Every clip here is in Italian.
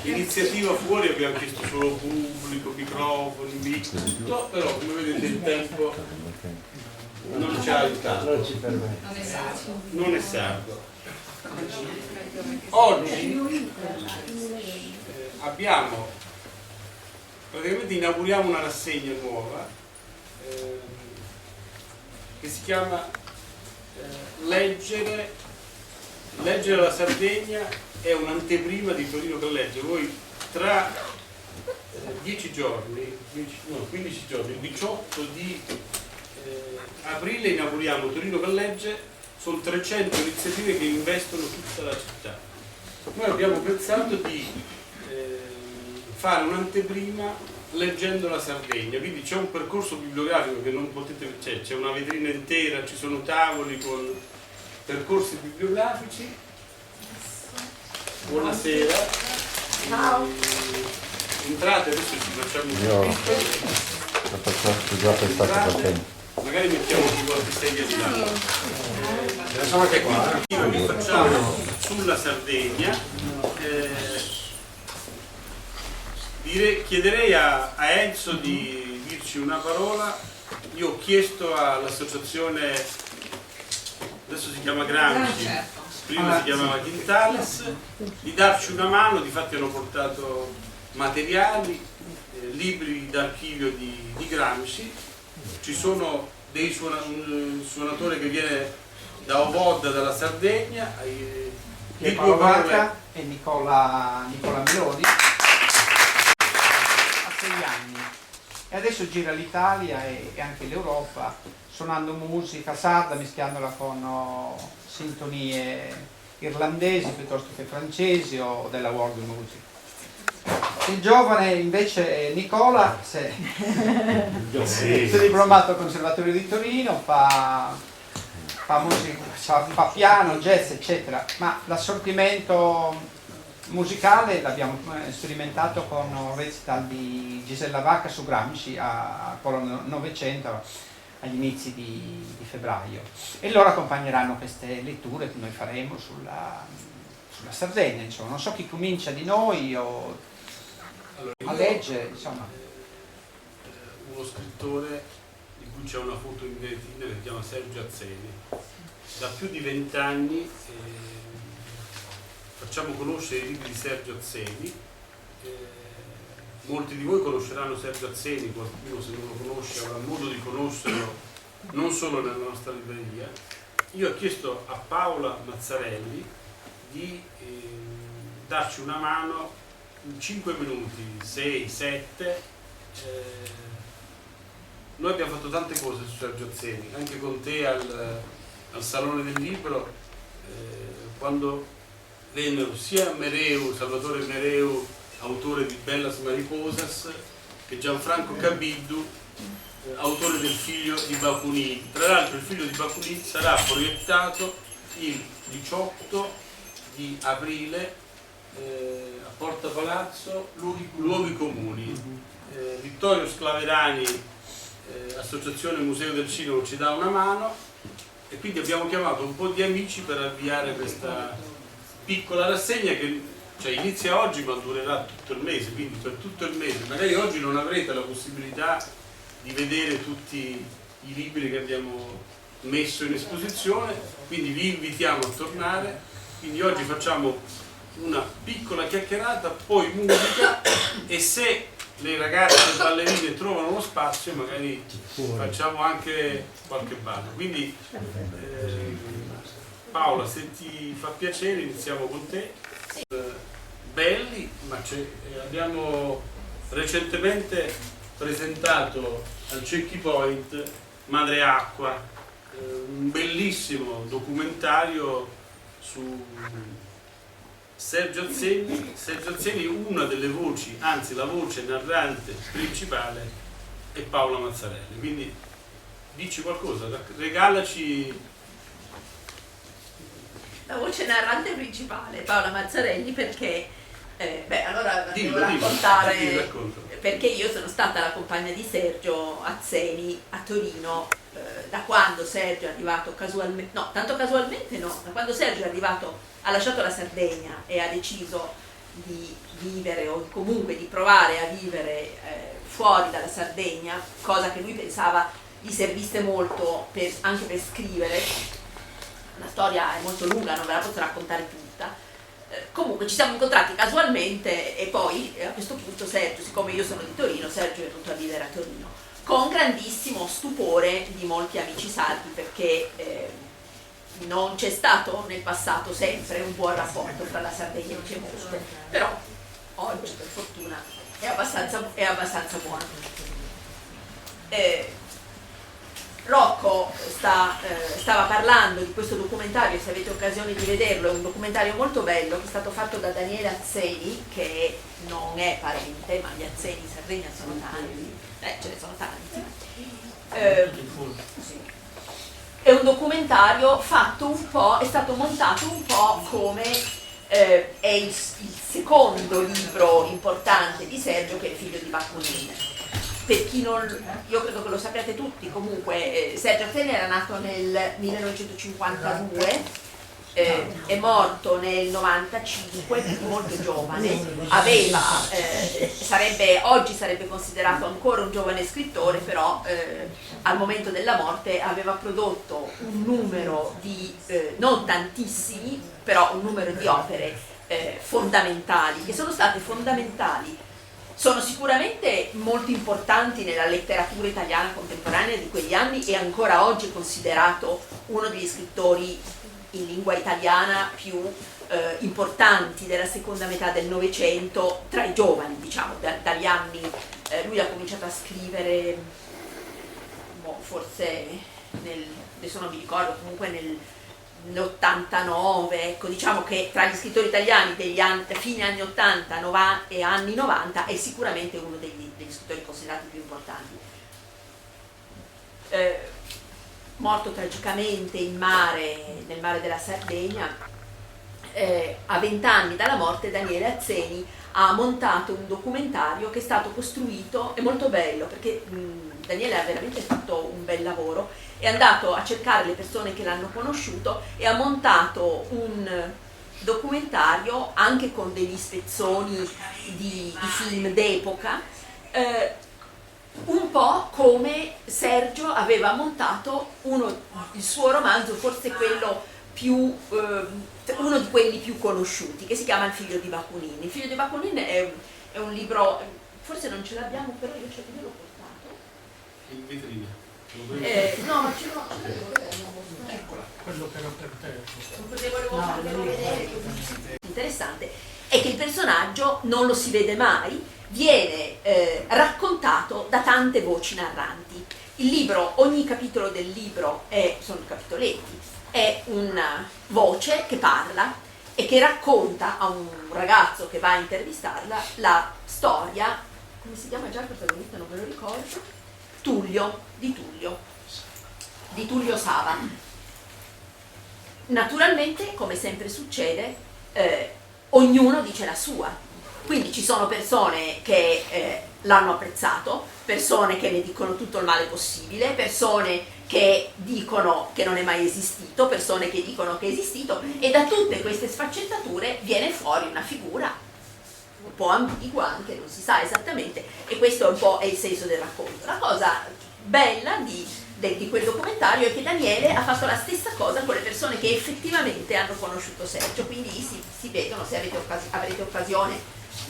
Iniziativa fuori abbiamo chiesto solo pubblico, microfoni, mic, tutto, però come vedete il tempo non ci ha aiutato, non è sardo. Oggi abbiamo, praticamente inauguriamo una rassegna nuova che si chiama Leggere la Sardegna è un'anteprima di Torino che legge. Voi tra 10 giorni, 15 giorni, il 18 di aprile inauguriamo Torino che legge. Sono 300 iniziative che investono tutta la città. Noi abbiamo pensato di fare un'anteprima leggendo la Sardegna, quindi c'è un percorso bibliografico che non potete, c'è una vetrina intera, ci sono tavoli con percorsi bibliografici. Buonasera. Ciao. Entrate, adesso ci facciamo un Io ho già pensato per tempo. magari mettiamo qualche sedia di là. Che facciamo sulla Sardegna. Chiederei a Enzo di dirci una parola. Io ho chiesto all'associazione, adesso si chiama Gramsci, prima si chiamava Quintales, di darci una mano. Difatti hanno portato materiali, libri d'archivio di Gramsci. Ci sono un suonatore che viene da Ovodda, dalla Sardegna, Paolo Vaca e Nicola Meloni, a 6 anni, e adesso gira l'Italia e anche l'Europa suonando musica sarda, mischiandola con sintonie irlandesi piuttosto che francesi o della world music. Il giovane invece Nicola si è diplomato al Conservatorio di Torino, fa musica, fa piano, jazz, eccetera, ma l'assortimento musicale l'abbiamo sperimentato con un recital di Gisella Vacca su Gramsci a Colonna 900 agli inizi di febbraio, e loro accompagneranno queste letture che noi faremo sulla Sardegna. Insomma, non so chi comincia di noi a leggere, insomma. Uno scrittore di cui c'è una foto in vetrina che si chiama Sergio Azzeni. Da più di 20 anni facciamo conoscere i libri di Sergio Azzeni. Molti di voi conosceranno Sergio Azzeni, qualcuno se non lo conosce avrà modo di conoscerlo non solo nella nostra libreria. Io ho chiesto a Paola Mazzarelli di darci una mano in 5 minuti, 6, 7. Noi abbiamo fatto tante cose su Sergio Azzeni, anche con te al Salone del Libro, quando vennero sia Salvatore Mereu, autore di Bellas Mariposas, che Gianfranco Cabiddu, autore del Figlio di Bakunin. Tra l'altro il Figlio di Bakunin sarà proiettato il 18 di aprile a Porta Palazzo, Luoghi Comuni. Vittorio Sclaverani, Associazione Museo del Cinema, ci dà una mano, e quindi abbiamo chiamato un po' di amici per avviare questa piccola rassegna che inizia oggi ma durerà tutto il mese, quindi per tutto il mese. Magari oggi non avrete la possibilità di vedere tutti i libri che abbiamo messo in esposizione, quindi vi invitiamo a tornare. Quindi oggi facciamo una piccola chiacchierata, poi musica, e se le ragazze ballerine trovano uno spazio magari facciamo anche qualche ballo. Quindi Paola, se ti fa piacere iniziamo con te. Belli, ma abbiamo recentemente presentato al Cecchi Point Madre Acqua, un bellissimo documentario su Sergio Azzeni. Sergio Azzeni, una delle voci, anzi la voce narrante principale è Paola Mazzarelli, quindi dici qualcosa, regalaci. La voce narrante principale, Paola Mazzarelli, perché Allora Dillo, devo raccontare, dillo, racconta. perché io sono stata la compagna di Sergio Azzeni a Torino da quando Sergio è arrivato casualmente, no, tanto casualmente no, da quando Sergio è arrivato, ha lasciato la Sardegna e ha deciso di vivere o comunque di provare a vivere fuori dalla Sardegna, cosa che lui pensava gli servisse molto anche per scrivere. La storia è molto lunga, non ve la posso raccontare tutta. Comunque ci siamo incontrati casualmente e poi a questo punto Sergio, siccome io sono di Torino, Sergio è venuto a vivere a Torino con grandissimo stupore di molti amici sardi, perché non c'è stato nel passato sempre un buon rapporto fra la Sardegna e il Piemonte, però oggi per fortuna è abbastanza buono. Rocco stava parlando di questo documentario, se avete occasione di vederlo, è un documentario molto bello che è stato fatto da Daniele Azzeni, che non è parente, ma gli Azzeni in Sardegna sono tanti, ce ne sono tanti. Sì. È un documentario fatto un po', è stato montato un po' come è il secondo libro importante di Sergio, che è Il figlio di Bakunin. Per chi non, io credo che lo sappiate tutti, comunque Sergio Azzeni era nato nel 1952, è morto nel 95, quindi molto giovane, oggi sarebbe considerato ancora un giovane scrittore, però al momento della morte aveva prodotto un numero di, non tantissimi, però un numero di opere fondamentali, che sono state fondamentali. Sono sicuramente molto importanti nella letteratura italiana contemporanea di quegli anni e ancora oggi è considerato uno degli scrittori in lingua italiana più importanti della seconda metà del Novecento, tra i giovani, diciamo, dagli anni. Lui ha cominciato a scrivere, forse adesso non mi ricordo, comunque nell'89, ecco, diciamo che tra gli scrittori italiani degli fine anni 80 e anni 90 è sicuramente uno degli scrittori considerati più importanti. Morto tragicamente nel mare della Sardegna, a 20 anni dalla morte Daniele Azzeni ha montato un documentario che è stato costruito, è molto bello perché Daniele ha veramente fatto un bel lavoro, è andato a cercare le persone che l'hanno conosciuto e ha montato un documentario anche con degli spezzoni di film d'epoca, un po' come Sergio aveva montato il suo romanzo, forse quello più, uno di quelli più conosciuti, che si chiama Il figlio di Bakunin. Il figlio di Bakunin è un libro, forse non ce l'abbiamo, però io l'ho portato. In vetrina. No, ma ce l'avevo, Eccola, quello che era per te. volevo farvelo vedere. Interessante è che il personaggio non lo si vede mai, viene raccontato da tante voci narranti. Il libro, ogni capitolo del libro sono capitoletti, è una voce che parla e che racconta a un ragazzo che va a intervistarla la storia, come si chiama già il protagonista, non me lo ricordo, di Tullio Sava. Naturalmente, come sempre succede, ognuno dice la sua, quindi ci sono persone che l'hanno apprezzato, persone che ne dicono tutto il male possibile, persone che dicono che non è mai esistito, persone che dicono che è esistito, e da tutte queste sfaccettature viene fuori una figura un po' ambigua, anche non si sa esattamente, e questo un po' è il senso del racconto. La cosa bella di quel documentario è che Daniele ha fatto la stessa cosa con le persone che effettivamente hanno conosciuto Sergio, quindi si vedono, se avrete occasione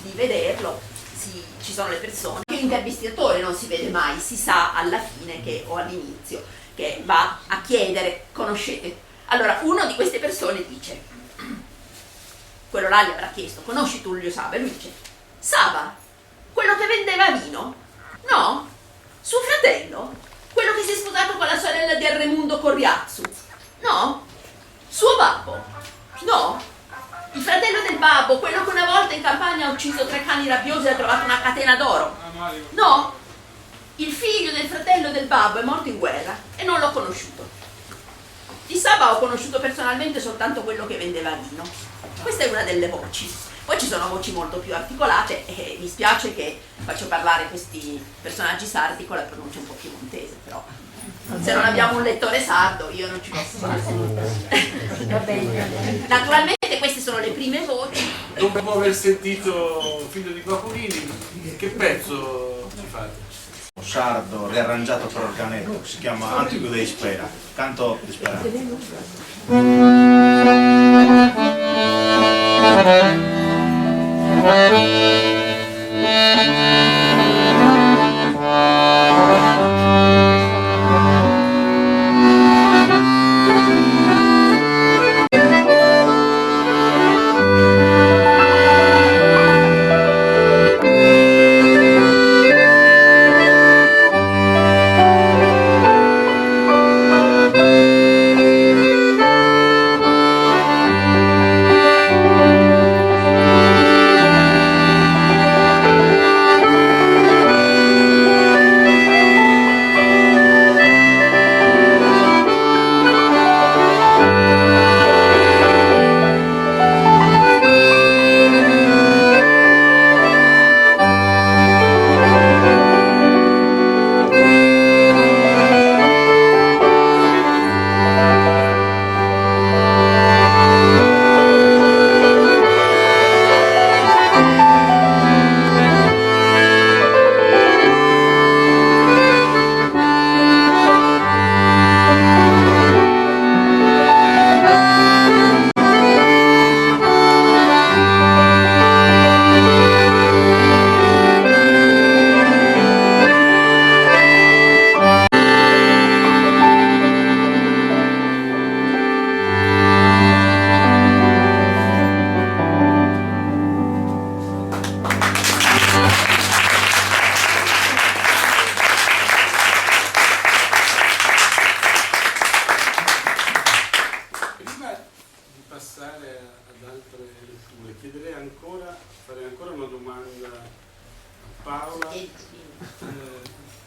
di vederlo, ci sono le persone. L'intervistatore non si vede mai, si sa alla fine o all'inizio che va a chiedere, conoscete? Allora uno di queste persone dice, quello là gli avrà chiesto, conosci Tullio Sava? E lui dice, Sava? Quello che vendeva vino? No? Suo fratello? Quello che si è sposato con la sorella di Erremundo Corriazzu? No? Suo babbo? No? Il fratello del babbo, quello che una volta in campagna ha ucciso 3 cani rabbiosi e ha trovato una catena d'oro? No? Il figlio del fratello del babbo è morto in guerra e non l'ho conosciuto. Di Sava ho conosciuto personalmente soltanto quello che vendeva vino. Questa è una delle voci. Poi ci sono voci molto più articolate e mi spiace che faccio parlare questi personaggi sardi con la pronuncia un po' piemontese, però se non abbiamo un lettore sardo io non ci posso fare. Va bene. Naturalmente queste sono le prime voci. Dopo aver sentito Figlio di Baculini, che pezzo ci fate? Sardo riarrangiato per organetto, si chiama Antico de Ispera, canto di Speranza.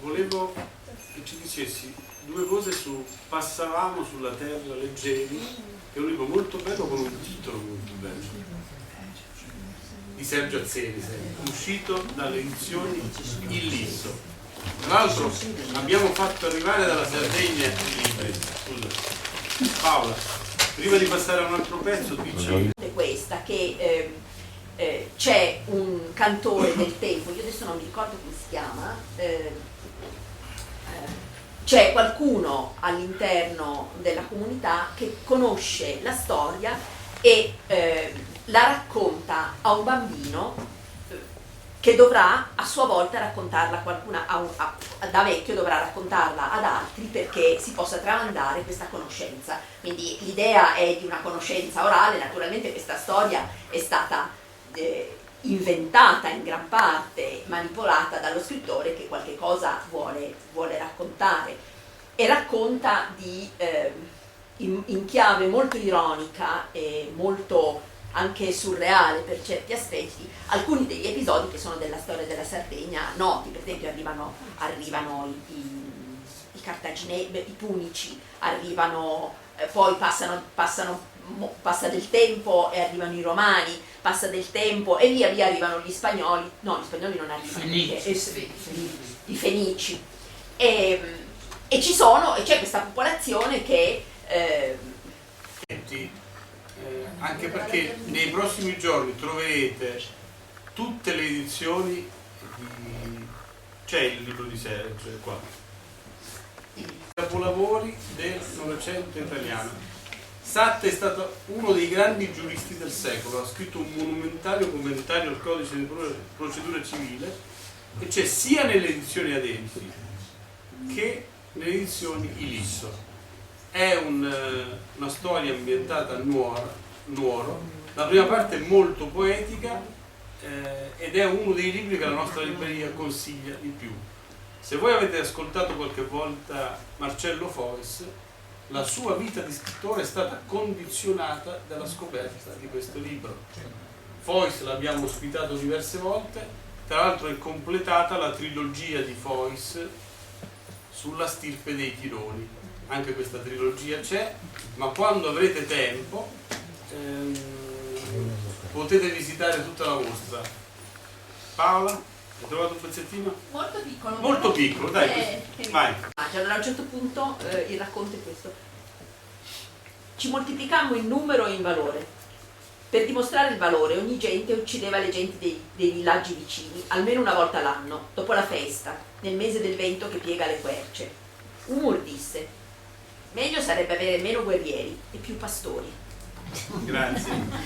Volevo che ci dicessi due cose su Passavamo sulla terra leggeri, che è un libro molto bello con un titolo molto bello, di Sergio Azzeri, uscito dalle edizioni Il Lisso. Tra l'altro abbiamo fatto arrivare dalla Sardegna i libri. Scusa. Paola, prima di passare a un altro pezzo dici... Questa che c'è un cantore del tempo, io adesso non mi ricordo come si chiama, c'è qualcuno all'interno della comunità che conosce la storia e la racconta a un bambino che dovrà a sua volta raccontarla da vecchio dovrà raccontarla ad altri perché si possa tramandare questa conoscenza. Quindi l'idea è di una conoscenza orale. Naturalmente questa storia è stata inventata in gran parte, manipolata dallo scrittore che qualche cosa vuole raccontare, e racconta in chiave molto ironica e molto anche surreale per certi aspetti alcuni degli episodi che sono della storia della Sardegna noti. Per esempio arrivano i cartaginesi, i punici, arrivano, poi passa del tempo e arrivano i romani, passa del tempo e via via arrivano gli spagnoli, no, gli spagnoli non arrivano, i fenici, e c'è questa popolazione che anche perché nei prossimi giorni troverete tutte le edizioni c'è il libro di Sergio qua, capolavori del Novecento italiano. Satte è stato uno dei grandi giuristi del secolo, ha scritto un monumentario commentario al codice di procedura civile, e c'è sia nelle edizioni Adelphi che nelle edizioni Il Lisso. È una storia ambientata a Nuoro, la prima parte è molto poetica ed è uno dei libri che la nostra libreria consiglia di più. Se voi avete ascoltato qualche volta Marcello Fois, la sua vita di scrittore è stata condizionata dalla scoperta di questo libro. Fois l'abbiamo ospitato diverse volte, tra l'altro è completata la trilogia di Fois sulla stirpe dei Tironi. Anche questa trilogia c'è, ma quando avrete tempo potete visitare tutta la mostra. Paola, hai trovato un pezzettino? Molto piccolo. Molto piccolo, dai, vai. Allora, a un certo punto il racconto è questo. Ci moltiplicammo in numero e in valore. Per dimostrare il valore, ogni gente uccideva le genti dei villaggi vicini, almeno una volta l'anno, dopo la festa, nel mese del vento che piega le querce. Umur disse: meglio sarebbe avere meno guerrieri e più pastori. Grazie.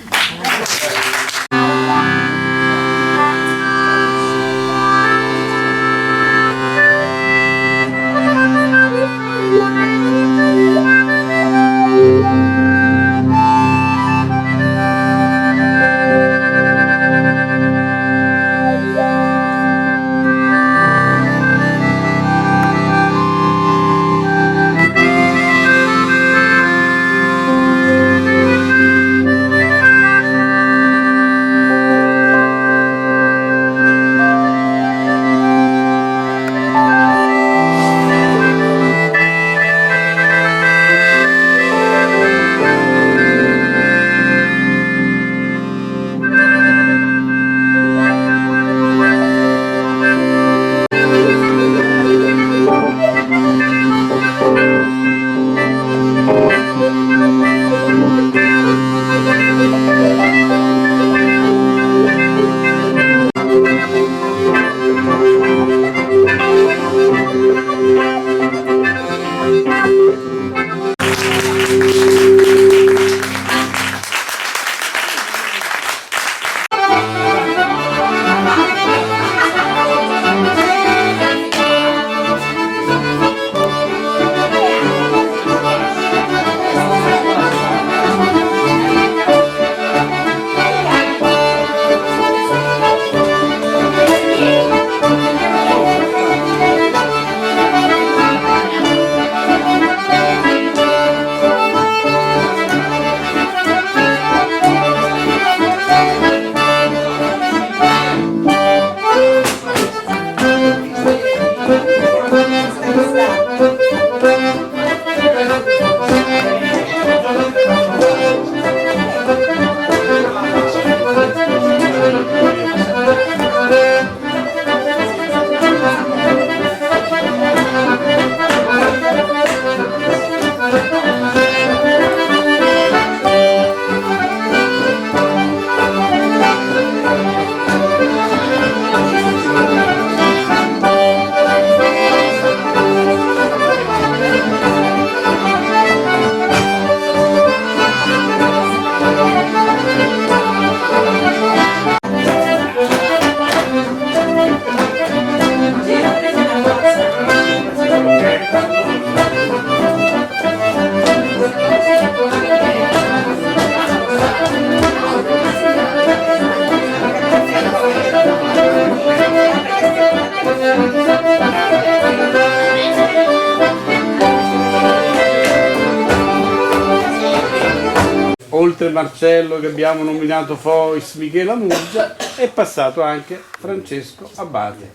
Oltre Marcello che abbiamo nominato Fois, Michele Amurgia, è passato anche Francesco Abate.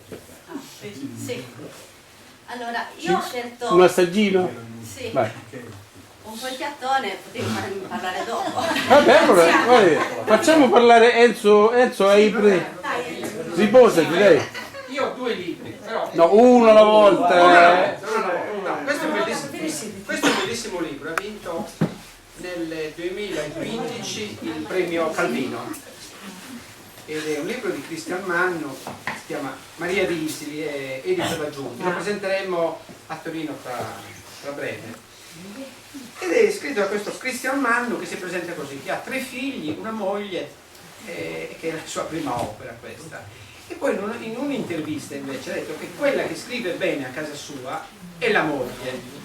Sì. Allora, io ho scelto Un assaggino? sì, Vai. un polchiattone, potevi farmi parlare dopo. Vabbè, allora, guarda, facciamo parlare Enzo, hai riposati, dai. Io ho 2 libri, però... No, uno alla volta. No, questo è un bellissimo libro, ha vinto nel 2015 il premio Calvino ed è un libro di Cristian Manno, si chiama Maria di Isili e edito da Giunti, lo presenteremo a Torino tra breve ed è scritto da questo Cristian Manno che si presenta così, che ha 3 figli, una moglie che è la sua prima opera questa, e poi in un'intervista invece ha detto che quella che scrive bene a casa sua è la moglie.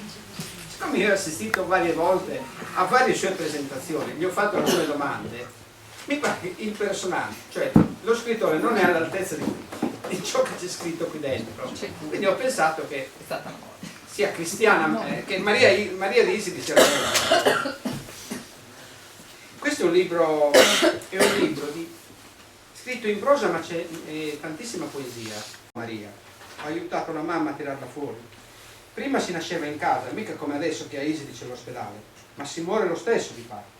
Siccome io ho assistito varie volte a varie sue presentazioni, gli ho fatto alcune domande, mi pare che il personaggio, cioè lo scrittore non è all'altezza di ciò che c'è scritto qui dentro, quindi ho pensato che sia cristiana, che Maria di Isili sia la moglie. Questo è un libro scritto in prosa, ma c'è tantissima poesia. Maria ha aiutato la mamma a tirarla fuori. Prima si nasceva in casa, mica come adesso che a Isili c'è l'ospedale, ma si muore lo stesso di parto.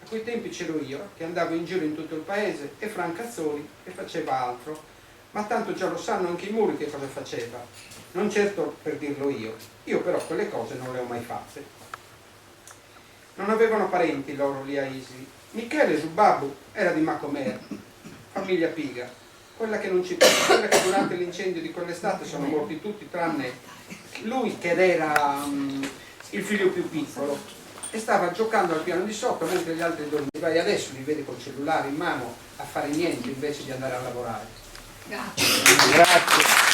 A quei tempi c'ero io, che andavo in giro in tutto il paese, e Francazzoli, che faceva altro. Ma tanto già lo sanno anche i muri che cosa faceva. Non certo per dirlo io. Io però quelle cose non le ho mai fatte. Non avevano parenti loro lì a Isli. Michele Zubabu era di Macomer, famiglia piga. Quella che non ci pensa, quella che durante l'incendio di quell'estate sono morti tutti tranne lui, che era il figlio più piccolo, e stava giocando al piano di sopra mentre gli altri dormivano, e adesso li vede col cellulare in mano a fare niente invece di andare a lavorare. Grazie.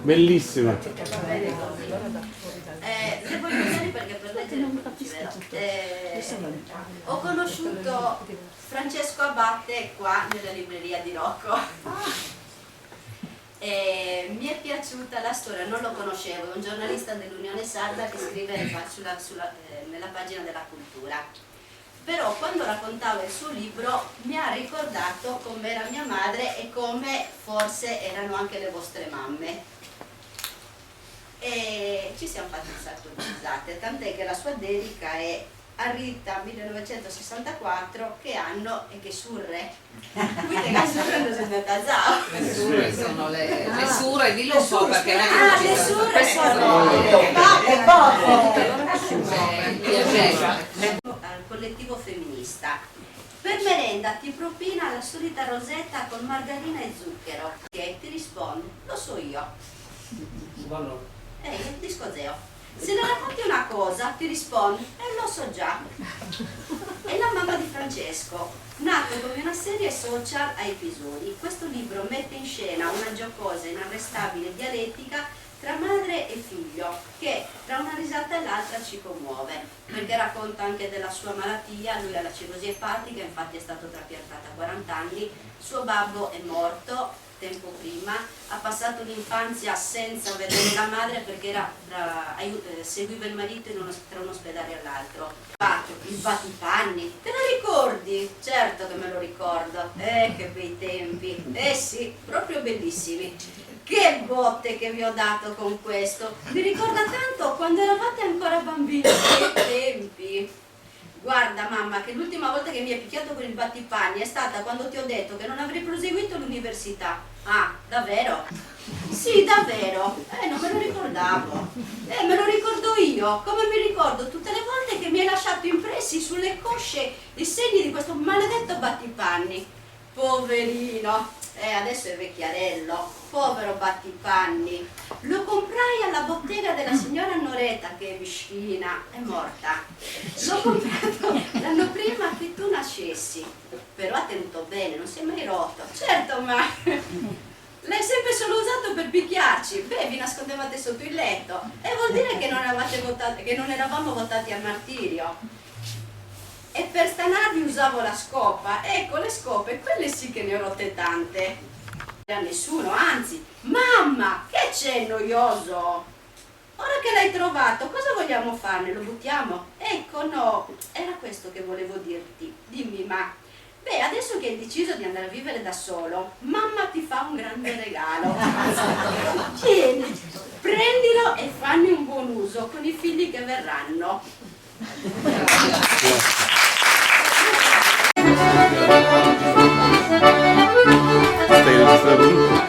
Bellissima. Le voglio bene perché per leggere è difficile. Ho conosciuto Francesco Abate qua nella libreria di Rocco. Mi è piaciuta la storia, non lo conoscevo, è un giornalista dell'Unione Sarda che scrive nella pagina della cultura. Però quando raccontava il suo libro mi ha ricordato come era mia madre e come forse erano anche le vostre mamme. E ci siamo fatti un sacco di risate, tant'è che la sua dedica è a Rita 1964, che anno e che surre. Quindi che surre non si è andata. Le surre sono le surre, dillo un po' perché le surre sono al collettivo femminista. Per merenda ti propina la solita rosetta con margarina e zucchero. Che ti risponde, lo so io. Disco zio. Se ne racconti una cosa, ti rispondi, lo so già. È la mamma di Francesco, nato come una serie social a episodi. Questo libro mette in scena una giocosa e inarrestabile dialettica tra madre e figlio, che tra una risata e l'altra ci commuove, perché racconta anche della sua malattia. Lui ha la cirrosi epatica, infatti è stato trapiantato a 40 anni, suo babbo è morto tempo prima, ha passato l'infanzia senza vedere la madre perché seguiva il marito tra un ospedale e l'altro. Il battipanni, te lo ricordi? Certo che me lo ricordo, che bei tempi, sì, proprio bellissimi. Che botte che vi ho dato con questo, mi ricorda tanto quando eravate ancora bambini, che tempi. Guarda mamma, che l'ultima volta che mi hai picchiato con il battipanni è stata quando ti ho detto che non avrei proseguito l'università. Ah, davvero? Sì, davvero. Non me lo ricordavo. Me lo ricordo io, come mi ricordo tutte le volte che mi hai lasciato impressi sulle cosce i segni di questo maledetto battipanni. Poverino, adesso è vecchiarello, povero battipanni. Lo comprai alla bottega della signora Noreta, che è vicina, è morta. L'ho comprato l'anno prima che tu nascessi, però ha tenuto bene, non si è mai rotto. Certo, ma l'hai sempre solo usato per picchiarci. Vi nascondevate sotto il letto, e vuol dire che non eravamo votati al martirio. E per stanarvi usavo la scopa. Ecco, le scope, quelle sì che ne ho rotte tante. a nessuno, anzi, mamma, che c'è noioso? Ora che l'hai trovato, cosa vogliamo farne? Lo buttiamo? Ecco, no, era questo che volevo dirti. Dimmi, ma, beh, adesso che hai deciso di andare a vivere da solo, mamma ti fa un grande regalo. Tieni, prendilo e fanne un buon uso con i figli che verranno. Stai registrando tutto?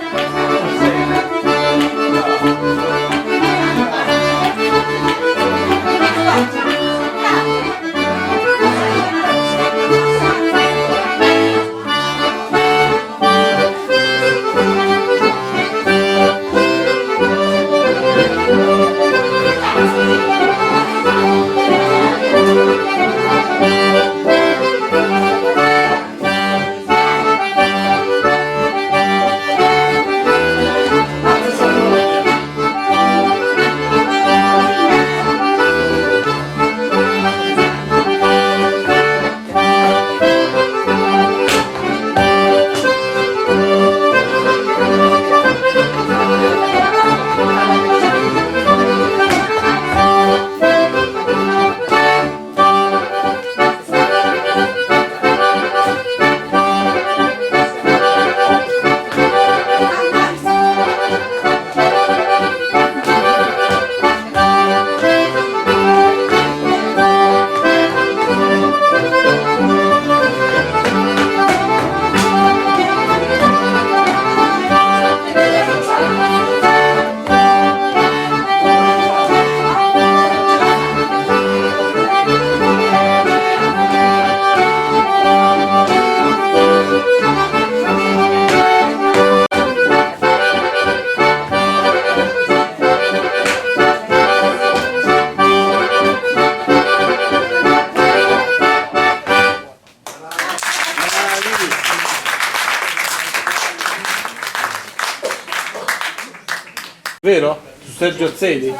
Vero? Su Sergio Azzedi?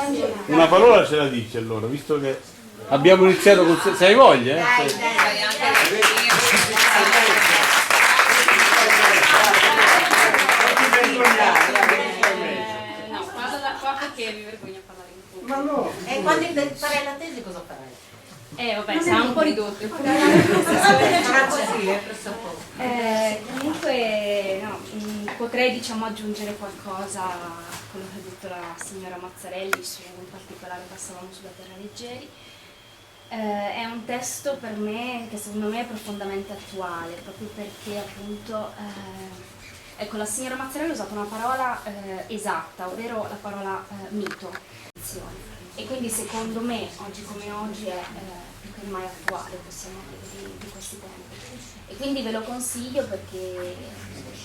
Una parola ce la dice allora, visto che abbiamo iniziato con... Se hai voglia, eh? Sai anche No, vado da qua perché mi vergogno a parlare in pubblico. Ma no! E quando farai la tesi cosa farai? Vabbè, sarà un po' ridotto. Sarà così, presupposto. Comunque, no, potrei diciamo aggiungere qualcosa a quello che ha detto la signora Mazzarelli su, in particolare passavamo sulla terra leggeri. È un testo per me che secondo me è profondamente attuale, proprio perché appunto ecco, la signora Mazzarelli ha usato una parola esatta, ovvero la parola mito. E quindi secondo me, oggi come oggi, è più che mai attuale, possiamo dire, di questi tempi. E quindi ve lo consiglio perché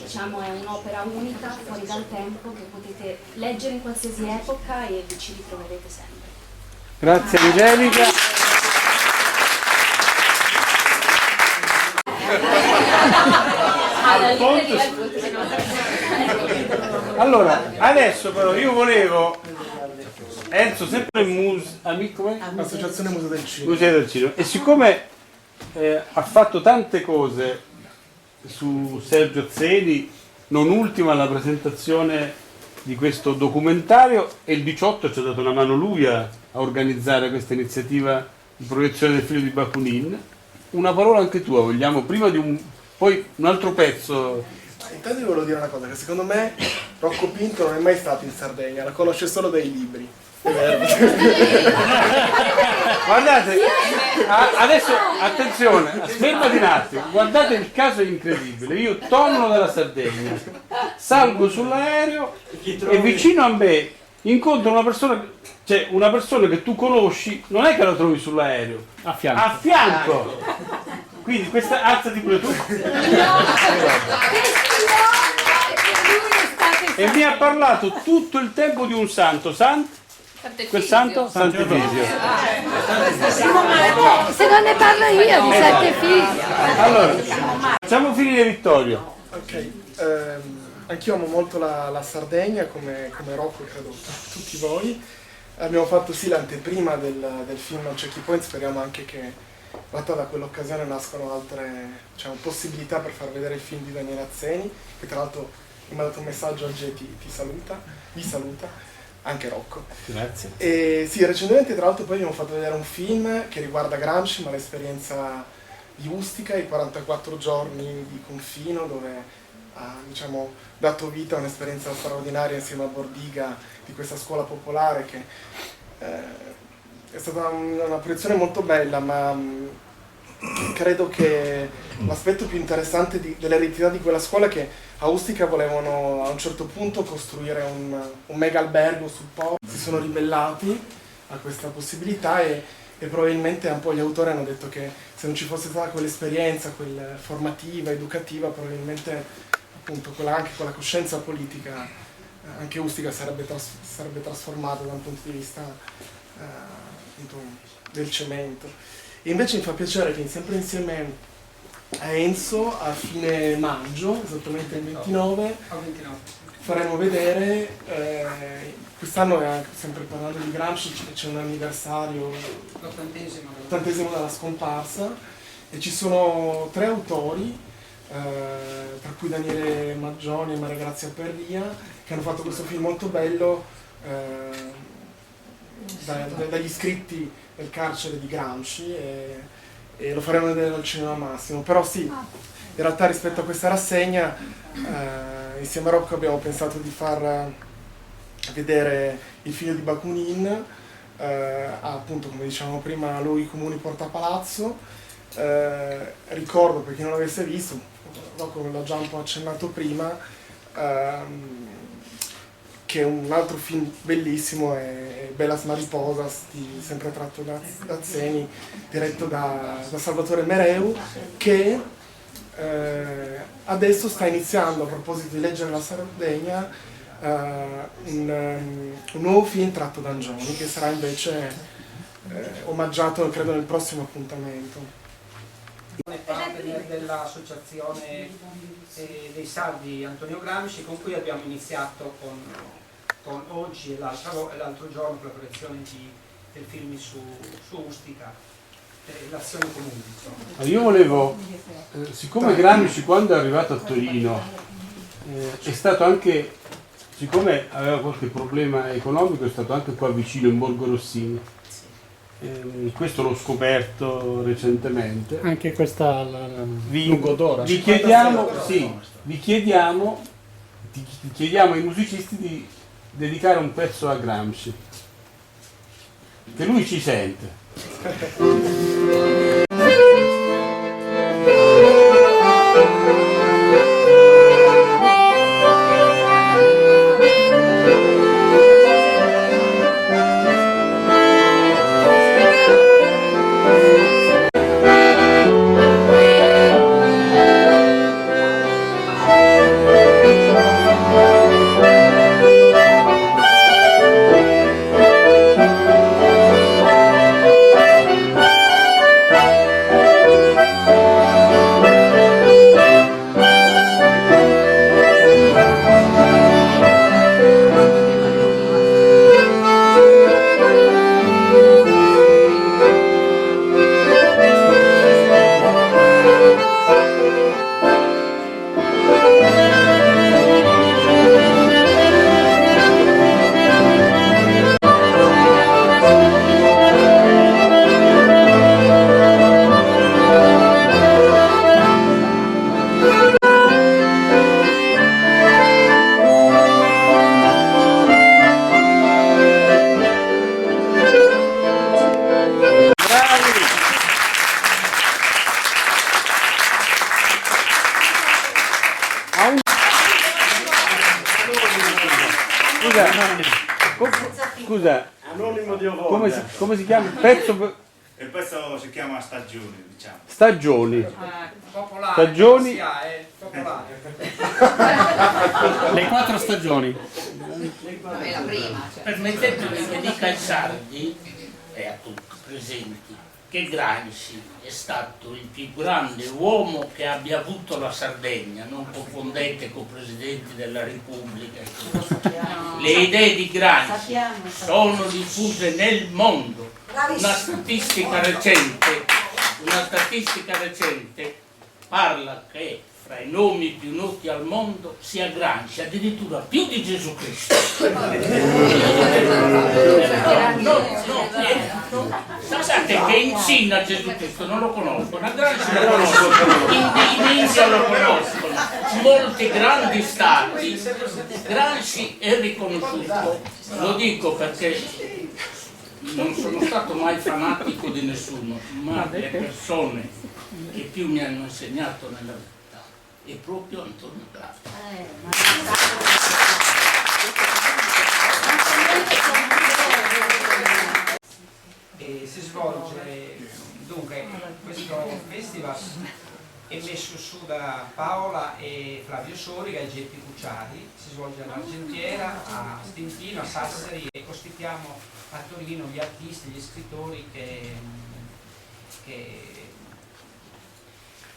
diciamo, è un'opera unica, fuori dal tempo, che potete leggere in qualsiasi epoca e vi ci ritroverete sempre. Grazie Angelica. Allora, adesso però io volevo Enzo, sempre amico Associazione Museo del Cinema. Museo del Cinema, e siccome ha fatto tante cose su Sergio Azzedi, non ultima la presentazione di questo documentario, e il 18 ci ha dato una mano lui a organizzare questa iniziativa di proiezione del film di Bakunin. Una parola anche tua, vogliamo, prima di poi un altro pezzo. Intanto vi volevo dire una cosa, che secondo me Rocco Pinto non è mai stato in Sardegna, la conosce solo dai libri. È vero. Guardate, adesso attenzione, fermati un attimo, guardate, il caso è incredibile. Io torno dalla Sardegna, salgo sull'aereo e vicino a me incontro una persona, cioè una persona che tu conosci, non è che la trovi sull'aereo, a fianco. Quindi questa, alzati pure tu. E mi ha parlato tutto il tempo di un santo, quel santo? Sant'Efisio. Se non ne parlo io di Sant'Efisio. Allora, facciamo finire Vittorio. Ok, anch'io amo molto la Sardegna, come Rocco, credo tutti voi. Abbiamo fatto sì l'anteprima del film Non c'è chi può, speriamo anche che da quell'occasione nascono altre possibilità per far vedere il film di Daniele Azzeni, che tra l'altro mi ha dato un messaggio a G, vi saluta, anche Rocco. Grazie. E sì, recentemente tra l'altro poi abbiamo fatto vedere un film che riguarda Gramsci, ma l'esperienza di Ustica, i 44 giorni di confino, dove ha, diciamo, dato vita a un'esperienza straordinaria insieme a Bordiga di questa scuola popolare che è stata una proiezione molto bella, ma credo che l'aspetto più interessante dell'eredità di quella scuola è che a Ustica volevano a un certo punto costruire un mega albergo sul Po, si sono ribellati a questa possibilità e probabilmente un po' gli autori hanno detto che se non ci fosse stata quell'esperienza, quella formativa, educativa, probabilmente appunto anche con la coscienza politica anche Ustica sarebbe trasformata da un punto di vista appunto del cemento. E invece mi fa piacere che sempre insieme a Enzo a fine maggio, esattamente il 29, faremo vedere, quest'anno è anche, sempre parlando di Gramsci, c'è un anniversario, l'80° dalla scomparsa, e ci sono 3 autori, tra cui Daniele Maggioni e Maria Grazia Perria, che hanno fatto questo film molto bello dagli iscritti del carcere di Gramsci, e lo faremo vedere al Cinema Massimo. Però sì, in realtà rispetto a questa rassegna insieme a Rocco abbiamo pensato di far vedere il figlio di Bakunin, appunto come dicevamo prima Luoghi Comuni Porta Palazzo. Ricordo, per chi non l'avesse visto, Rocco l'ha già un po' accennato prima, che un altro film bellissimo è Bellas Mariposas, sempre tratto da Zeni, diretto da Salvatore Mereu, che adesso sta iniziando, a proposito di Leggere la Sardegna, un nuovo film tratto da Angioni, che sarà invece omaggiato, credo, nel prossimo appuntamento. Parte dell'associazione dei sardi Antonio Gramsci, con cui abbiamo iniziato con oggi e l'altro giorno con la proiezione del film su Ustica, l'azione comune. Io volevo, siccome Gramsci quando è arrivato a Torino è stato anche, siccome aveva qualche problema economico, è stato anche qua vicino in Borgo Rossini. Questo l'ho scoperto recentemente. Anche questa lungo d'ora. Vi chiediamo ai musicisti di dedicare un pezzo a Gramsci, che lui ci sente. Scusa, Anonimo di Ovoda. come si chiama? Il pezzo si chiama Stagioni, diciamo. Stagioni. Popolare, Stagioni. popolare. Le 4 stagioni. È la prima. Permettetemi che dica ai sardi e a tutti presenti che Gramsci è stato il più grande uomo che abbia avuto la Sardegna, non confondete con i presidenti della Repubblica. Le idee di Gramsci sono diffuse nel mondo. Una statistica recente parla che fra i nomi più noti al mondo sia Gramsci, addirittura più di Gesù Cristo. Sapete che in Cina Gesù Cristo non lo conoscono, a Gramsci lo conoscono, in India lo conoscono, molti grandi stati. Gramsci è riconosciuto, lo dico perché non sono stato mai fanatico di nessuno, ma le persone che più mi hanno insegnato nella vita è proprio Antonio Gramsci. E si svolge, dunque, questo festival è messo su da Paola e Flavio Soriga e Geppi Cucciari, si svolge all'Argentiera, a Stintino, a Sassari, e ospitiamo a Torino gli artisti, gli scrittori che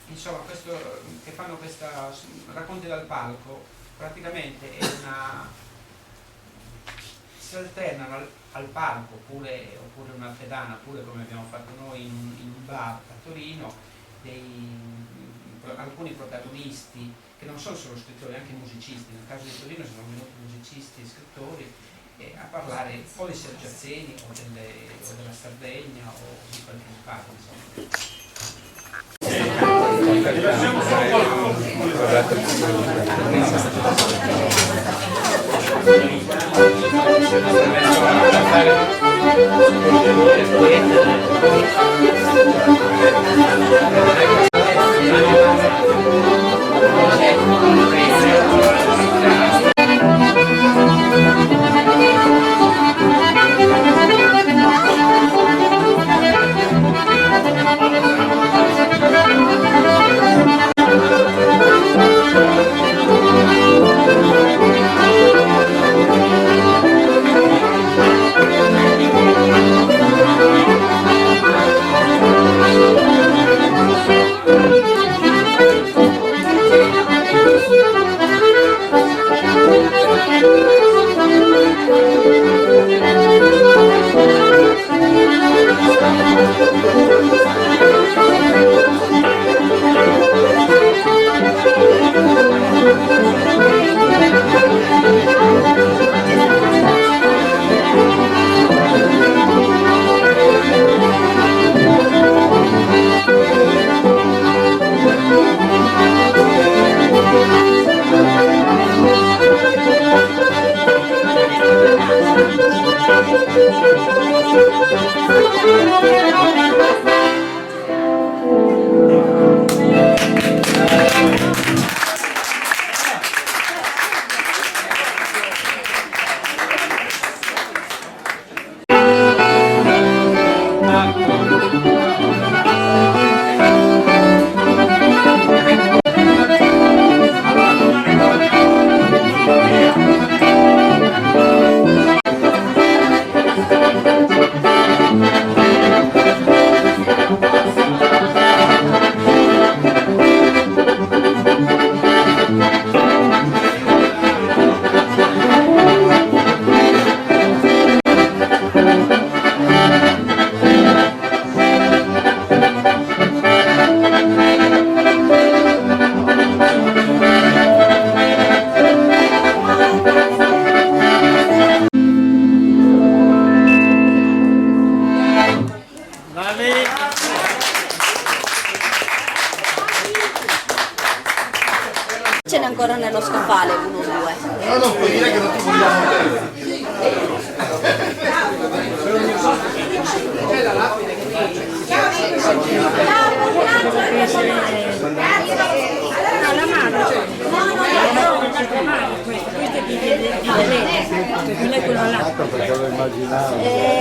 insomma, che fanno questa racconti dal palco. Praticamente è si alternano al palco oppure una pedana, oppure come abbiamo fatto noi in un bar a Torino, alcuni protagonisti che non sono solo scrittori, anche musicisti. Nel caso di Torino sono venuti musicisti e scrittori a parlare o di Sergio Azzeni o della Sardegna o di quel che parla, Ce n'è ancora nello scaffale, 1 o 2. No, non puoi dire che non ti vogliamo bene. C'è la lapide che la mano, questa è di vedere, non è quello là. Perché lo immaginavo.